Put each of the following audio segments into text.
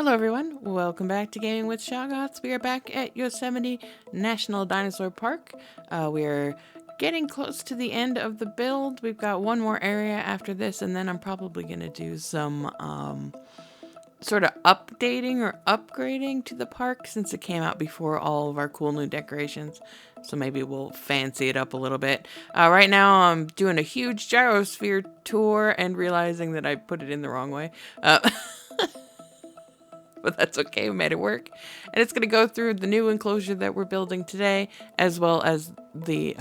Hello everyone, welcome back to Gaming with Shoggoths. We are back at Yosemite National Dinosaur Park. We are getting close to the end of the build. We've got one more area after this, and then I'm probably going to do some sort of updating or upgrading to the park since it came out before all of our cool new decorations. So maybe we'll fancy it up a little bit. Right now I'm doing a huge gyrosphere tour and realizing that I put it in the wrong way. But that's okay, we made it work. And it's going to go through the new enclosure that we're building today, as well as the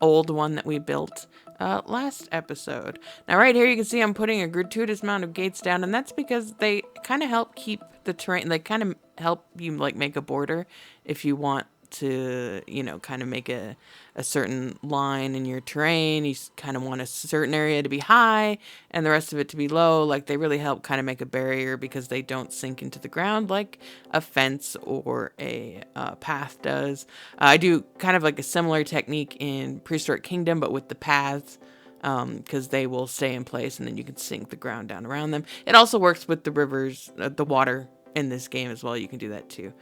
old one that we built last episode. Now right here you can see I'm putting a gratuitous amount of gates down, and that's because they kind of help keep the terrain, they kind of help you like make a border if you want to, you know, kind of make a certain line in your terrain. You kind of want a certain area to be high and the rest of it to be low. Like they really help kind of make a barrier because they don't sink into the ground like a fence or a path does. I do kind of like a similar technique in Prehistoric Kingdom, but with the paths, because they will stay in place and then you can sink the ground down around them. It also works with the rivers, the water in this game as well. You can do that too.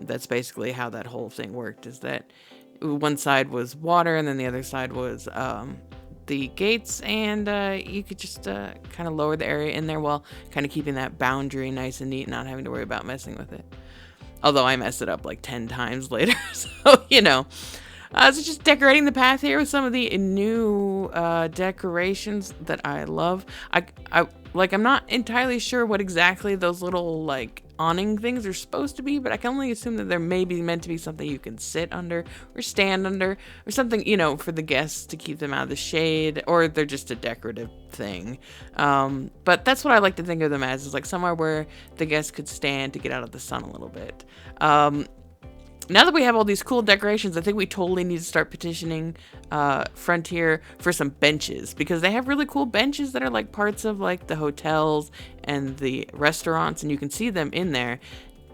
That's basically how that whole thing worked, is that one side was water and then the other side was the gates, and you could just kind of lower the area in there while kind of keeping that boundary nice and neat, not having to worry about messing with it. Although I messed it up like 10 times later, so you know. So just decorating the path here with some of the new decorations that I love. I'm not entirely sure what exactly those little like awning things are supposed to be, but I can only assume that they're maybe meant to be something you can sit under or stand under or something, you know, for the guests to keep them out of the shade, or they're just a decorative thing. But that's what I like to think of them as, is like somewhere where the guests could stand to get out of the sun a little bit. Now that we have all these cool decorations, I think we totally need to start petitioning Frontier for some benches, because they have really cool benches that are like parts of like the hotels and the restaurants, and you can see them in there.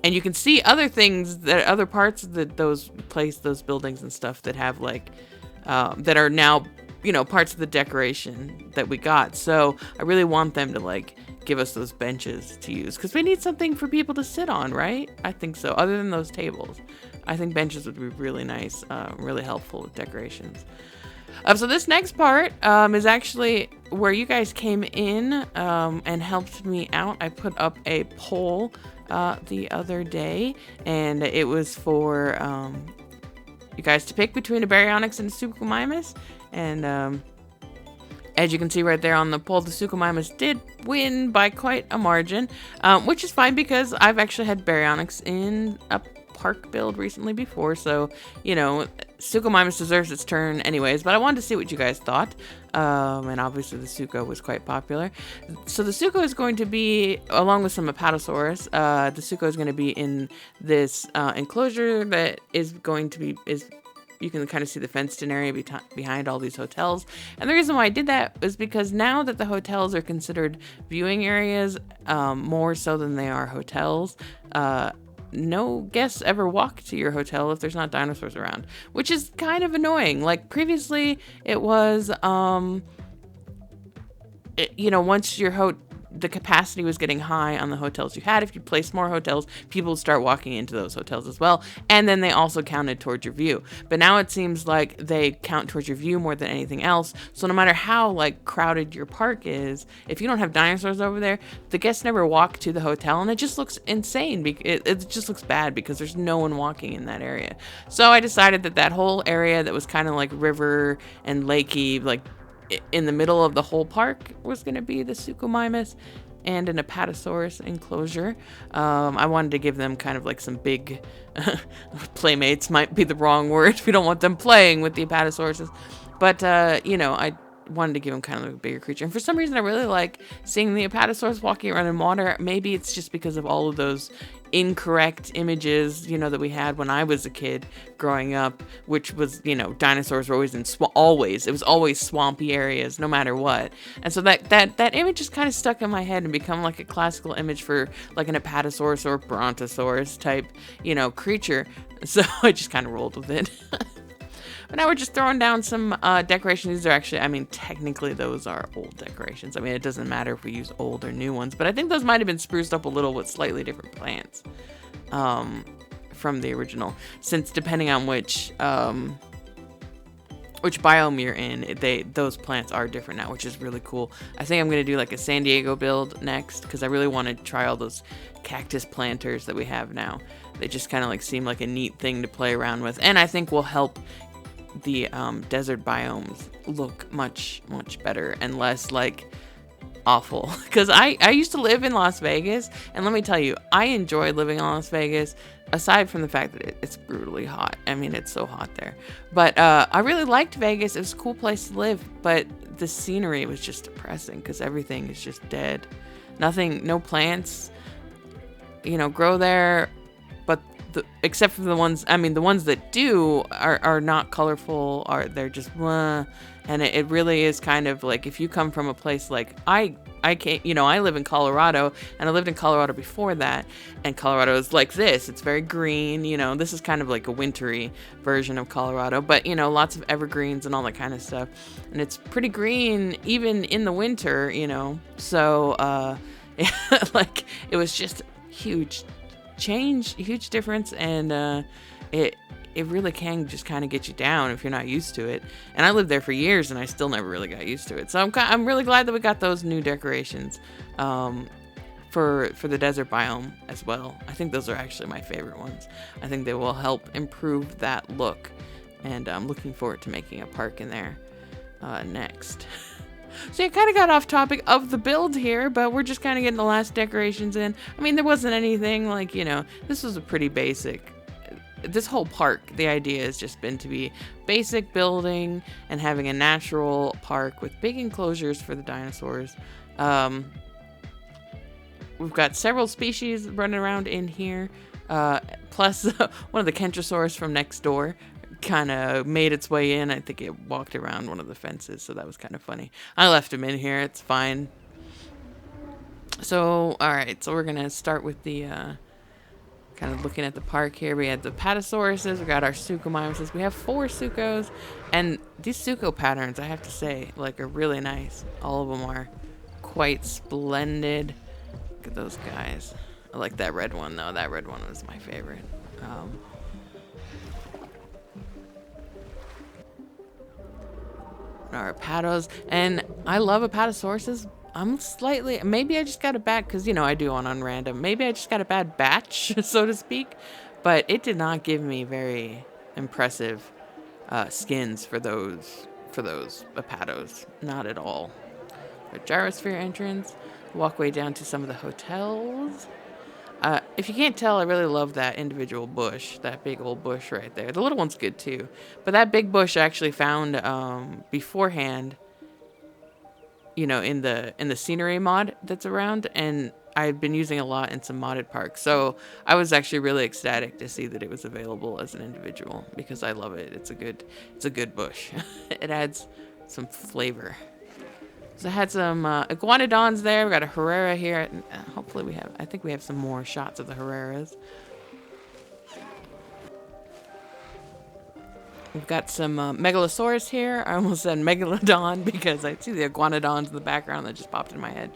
And you can see other things, that other parts of those buildings and stuff that have like, that are now, you know, parts of the decoration that we got. So I really want them to like give us those benches to use, because we need something for people to sit on, right? I think so, other than those tables. I think benches would be really nice, really helpful with decorations. So this next part is actually where you guys came in and helped me out. I put up a poll the other day, and it was for you guys to pick between a Baryonyx and a Suchomimus. And as you can see right there on the poll, the Suchomimus did win by quite a margin, which is fine because I've actually had Baryonyx in a park build recently before, so you know, Suchomimus deserves its turn anyways, but I wanted to see what you guys thought, and obviously the Sucho was quite popular. So the Sucho is going to be, along with some Apatosaurus, the Sucho is going to be in this enclosure that is going to be, you can kind of see the fenced-in area behind all these hotels. And the reason why I did that is because now that the hotels are considered viewing areas, more so than they are hotels, no guests ever walk to your hotel if there's not dinosaurs around, which is kind of annoying. Like previously it was, you know, once your the capacity was getting high on the hotels you had, if you place more hotels, people would start walking into those hotels as well, and then they also counted towards your view. But now it seems like they count towards your view more than anything else, so no matter how like crowded your park is, if you don't have dinosaurs over there, the guests never walk to the hotel, and it just looks insane. It just looks bad because there's no one walking in that area. So I decided that whole area that was kind of like river and lakey, like in the middle of the whole park, was going to be the Suchomimus and an Apatosaurus enclosure. I wanted to give them kind of like some big playmates, might be the wrong word. We don't want them playing with the Apatosauruses, but you know, I wanted to give them kind of like a bigger creature. And for some reason I really like seeing the Apatosaurus walking around in water. Maybe it's just because of all of those incorrect images, you know, that we had when I was a kid growing up, which was, you know, dinosaurs were always in it was always swampy areas no matter what. And so that image just kind of stuck in my head and become like a classical image for like an Apatosaurus or Brontosaurus type, you know, creature. So I just kind of rolled with it. But now we're just throwing down some decorations. These are actually, I mean, technically those are old decorations. I mean, it doesn't matter if we use old or new ones, but I think those might have been spruced up a little with slightly different plants from the original, since depending on which biome you're in, those plants are different now, which is really cool. I think I'm gonna do like a San Diego build next, because I really want to try all those cactus planters that we have now. They just kind of like seem like a neat thing to play around with, and I think will help the desert biomes look much better and less like awful. Because I used to live in Las Vegas, and let me tell you, I enjoy living in Las Vegas. Aside from the fact that it's brutally hot. I mean, it's so hot there. But I really liked Vegas. It was a cool place to live. But the scenery was just depressing because everything is just dead. Nothing, no plants, you know, grow there. But except for the ones, I mean, the ones that do are not colorful. They're just, and it really is kind of like, if you come from a place like I can't, you know, I live in Colorado, and I lived in Colorado before that, and Colorado is like this. It's very green, you know, this is kind of like a wintry version of Colorado, but, you know, lots of evergreens and all that kind of stuff, and it's pretty green even in the winter, you know, so, like, it was just huge change, huge difference, and, it really can just kind of get you down if you're not used to it. And I lived there for years, and I still never really got used to it. So I'm really glad that we got those new decorations for the desert biome as well. I think those are actually my favorite ones. I think they will help improve that look, and I'm looking forward to making a park in there next. So I kind of got off topic of the build here, but we're just kind of getting the last decorations in. I mean, there wasn't anything like, you know, this was a pretty basic. This whole park, the idea has just been to be basic building and having a natural park with big enclosures for the dinosaurs. We've got several species running around in here, plus one of the Kentrosaurus from next door kind of made its way in. I think it walked around one of the fences, so that was kind of funny. I left him in here, it's fine. So, alright, so we're going to start with the... kind of looking at the park here. We had the Apatosauruses, we got our Suchomimuses. We have 4 Suchos, and these Sucho patterns, I have to say, like, are really nice. All of them are quite splendid. Look at those guys. I like that red one, though. That red one was my favorite. Our Apatos, and I love Apatosauruses. I'm slightly, maybe I just got a bad, because, you know, I do on random. Maybe I just got a bad batch, so to speak. But it did not give me very impressive skins for those Apatos. Not at all. The gyrosphere entrance. Walkway down to some of the hotels. If you can't tell, I really love that individual bush. That big old bush right there. The little one's good too. But that big bush I actually found beforehand, you know, in the scenery mod that's around, and I've been using a lot in some modded parks. So I was actually really ecstatic to see that it was available as an individual, because I love it. It's a good bush. It adds some flavor. So I had some Iguanodons there. We got a Herrera here. Hopefully I think we have some more shots of the Herreras. We've got some Megalosaurus here. I almost said Megalodon because I see the Iguanodons in the background that just popped in my head.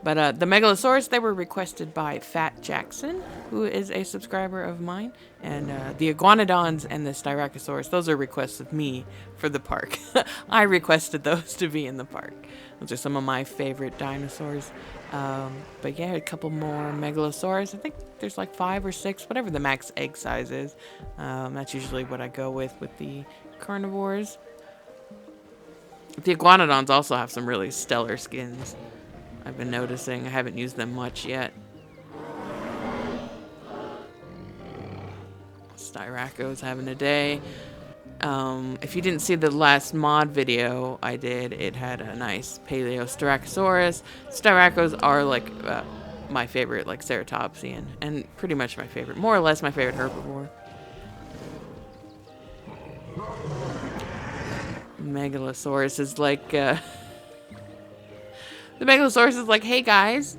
But the Megalosaurus, they were requested by Fat Jackson, who is a subscriber of mine. And the Iguanodons and the Styracosaurus, those are requests of me for the park. I requested those to be in the park. Those are some of my favorite dinosaurs. But yeah, a couple more Megalosaurus. I think there's like 5 or 6, whatever the max egg size is. That's usually what I go with the carnivores. The Iguanodons also have some really stellar skins. I've been noticing. I haven't used them much yet. Styraco's having a day. If you didn't see the last mod video I did, it had a nice Paleo Styracosaurus. Styracos are like my favorite, like ceratopsian, and pretty much my favorite, more or less my favorite herbivore. Megalosaurus is like the Megalosaurus is like, hey guys,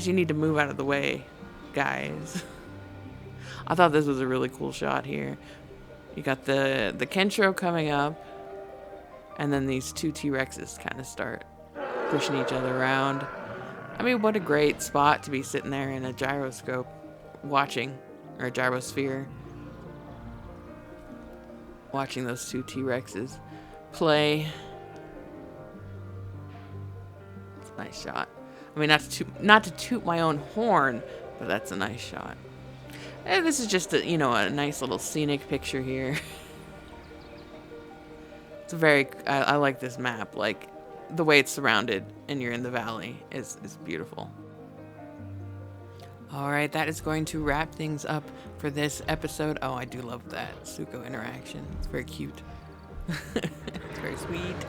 you need to move out of the way, guys. I thought this was a really cool shot here. You got the Kenshiro coming up, and then these two T-Rexes kind of start pushing each other around. I mean, what a great spot to be sitting there in a gyroscope watching, or a gyrosphere, watching those two T-Rexes play. It's a nice shot. I mean, not to toot my own horn, but that's a nice shot. And this is just a, you know, a nice little scenic picture here. It's a very, I like this map. Like, the way it's surrounded and you're in the valley is beautiful. All right, that is going to wrap things up for this episode. Oh, I do love that Sucho interaction. It's very cute. It's very sweet.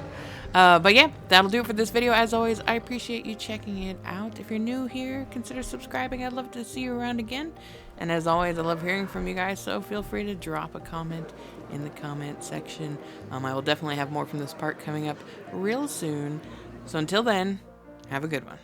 But yeah, that'll do it for this video. As always, I appreciate you checking it out. If you're new here, consider subscribing. I'd love to see you around again. And as always, I love hearing from you guys, so feel free to drop a comment in the comment section. I will definitely have more from this park coming up real soon. So until then, have a good one.